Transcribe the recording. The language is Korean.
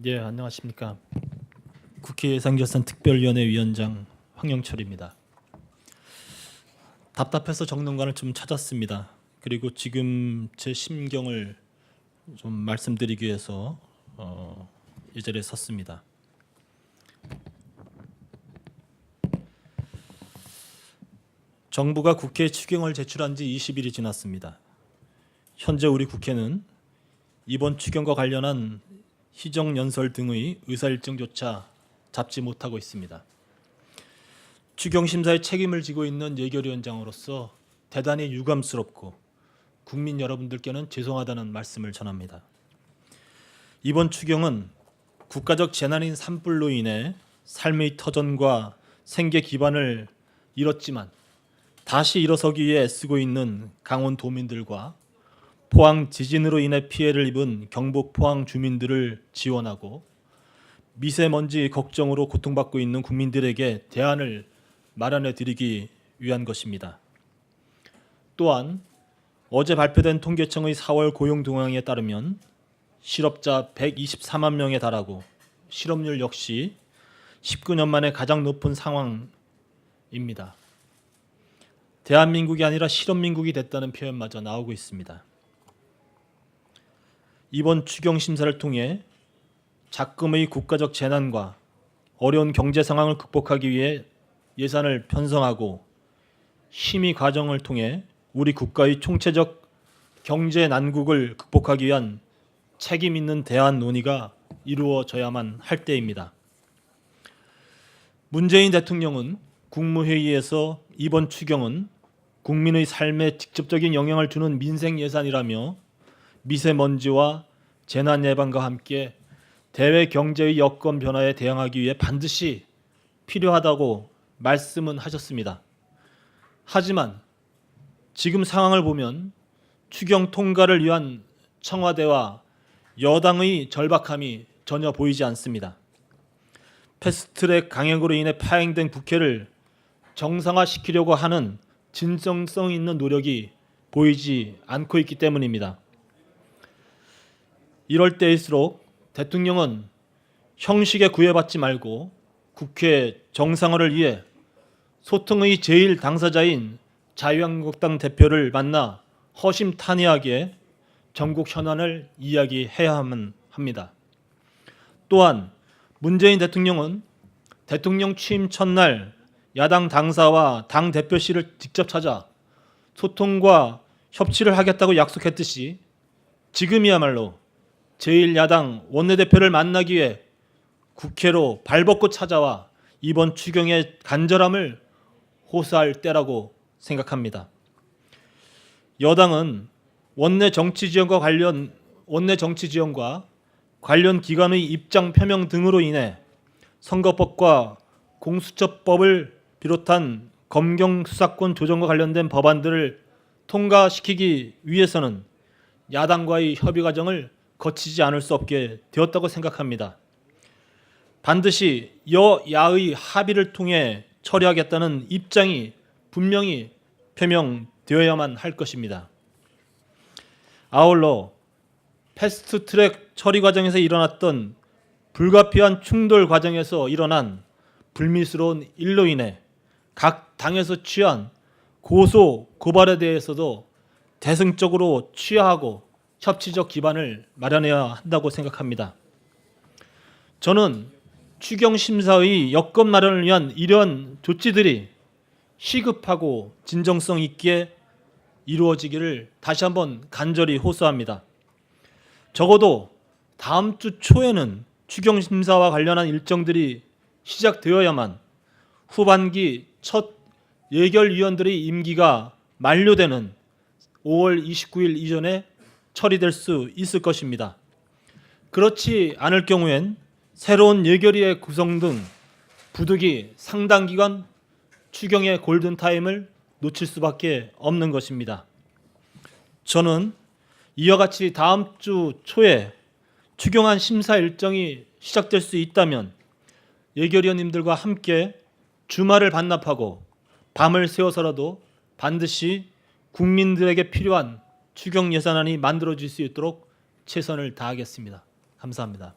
네, 안녕하십니까. 국회 예산결산 특별위원회 위원장 황영철입니다. 답답해서 정론관을 좀 찾았습니다. 그리고 지금 제 심경을 좀 말씀드리기 위해서 이 자리에 섰습니다. 정부가 국회에 추경을 제출한 지 20일이 지났습니다. 현재 우리 국회는 이번 추경과 관련한 희정연설 등의 의사일정조차 잡지 못하고 있습니다. 추경심사에 책임을 지고 있는 예결위원장으로서 대단히 유감스럽고 국민 여러분들께는 죄송하다는 말씀을 전합니다. 이번 추경은 국가적 재난인 산불로 인해 삶의 터전과 생계 기반을 잃었지만 다시 일어서기 위해 애쓰고 있는 강원도민들과 포항 지진으로 인해 피해를 입은 경북 포항 주민들을 지원하고 미세먼지 걱정으로 고통받고 있는 국민들에게 대안을 마련해 드리기 위한 것입니다. 또한 어제 발표된 통계청의 4월 고용 동향에 따르면 실업자 124만 명에 달하고 실업률 역시 19년 만에 가장 높은 상황입니다. 대한민국이 아니라 실업민국이 됐다는 표현마저 나오고 있습니다. 이번 추경 심사를 통해 작금의 국가적 재난과 어려운 경제 상황을 극복하기 위해 예산을 편성하고 심의 과정을 통해 우리 국가의 총체적 경제 난국을 극복하기 위한 책임 있는 대안 논의가 이루어져야만 할 때입니다. 문재인 대통령은 국무회의에서 이번 추경은 국민의 삶에 직접적인 영향을 주는 민생 예산이라며 미세먼지와 재난 예방과 함께 대외 경제의 여건 변화에 대응하기 위해 반드시 필요하다고 말씀은 하셨습니다. 하지만 지금 상황을 보면 추경 통과를 위한 청와대와 여당의 절박함이 전혀 보이지 않습니다. 패스트트랙 강행으로 인해 파행된 국회를 정상화시키려고 하는 진정성 있는 노력이 보이지 않고 있기 때문입니다. 이럴 때일수록 대통령은 형식에 구애받지 말고 국회 정상화를 위해 소통의 제일 당사자인 자유한국당 대표를 만나 허심탄회하게 전국 현안을 이야기해야만 합니다. 또한 문재인 대통령은 대통령 취임 첫날 야당 당사와 당 대표실을 직접 찾아 소통과 협치를 하겠다고 약속했듯이 지금이야말로 제1야당 원내대표를 만나기 위해 국회로 발벗고 찾아와 이번 추경의 간절함을 호소할 때라고 생각합니다. 여당은 원내 정치 지원과 관련 기관의 입장 표명 등으로 인해 선거법과 공수처법을 비롯한 검경 수사권 조정과 관련된 법안들을 통과시키기 위해서는 야당과의 협의 과정을 거치지 않을 수 없게 되었다고 생각합니다. 반드시 여야의 합의를 통해 처리하겠다는 입장이 분명히 표명되어야만 할 것입니다. 아울러 패스트트랙 처리 과정에서 일어났던 불가피한 충돌 과정에서 일어난 불미스러운 일로 인해 각 당에서 취한 고소, 고발에 대해서도 대승적으로 취하하고 협치적 기반을 마련해야 한다고 생각합니다. 저는 추경 심사의 여건 마련을 위한 이러한 조치들이 시급하고 진정성 있게 이루어지기를 다시 한번 간절히 호소합니다. 적어도 다음 주 초에는 추경 심사와 관련한 일정들이 시작되어야만 후반기 첫 예결위원들의 임기가 만료되는 5월 29일 이전에 처리될 수 있을 것입니다. 그렇지 않을 경우엔 새로운 예결위의 구성 등 부득이 상당 기간 추경의 골든타임을 놓칠 수밖에 없는 것입니다. 저는 이와 같이 다음 주 초에 추경안 심사 일정이 시작될 수 있다면 예결위원님들과 함께 주말을 반납하고 밤을 새워서라도 반드시 국민들에게 필요한 추경 예산안이 만들어질 수 있도록 최선을 다하겠습니다. 감사합니다.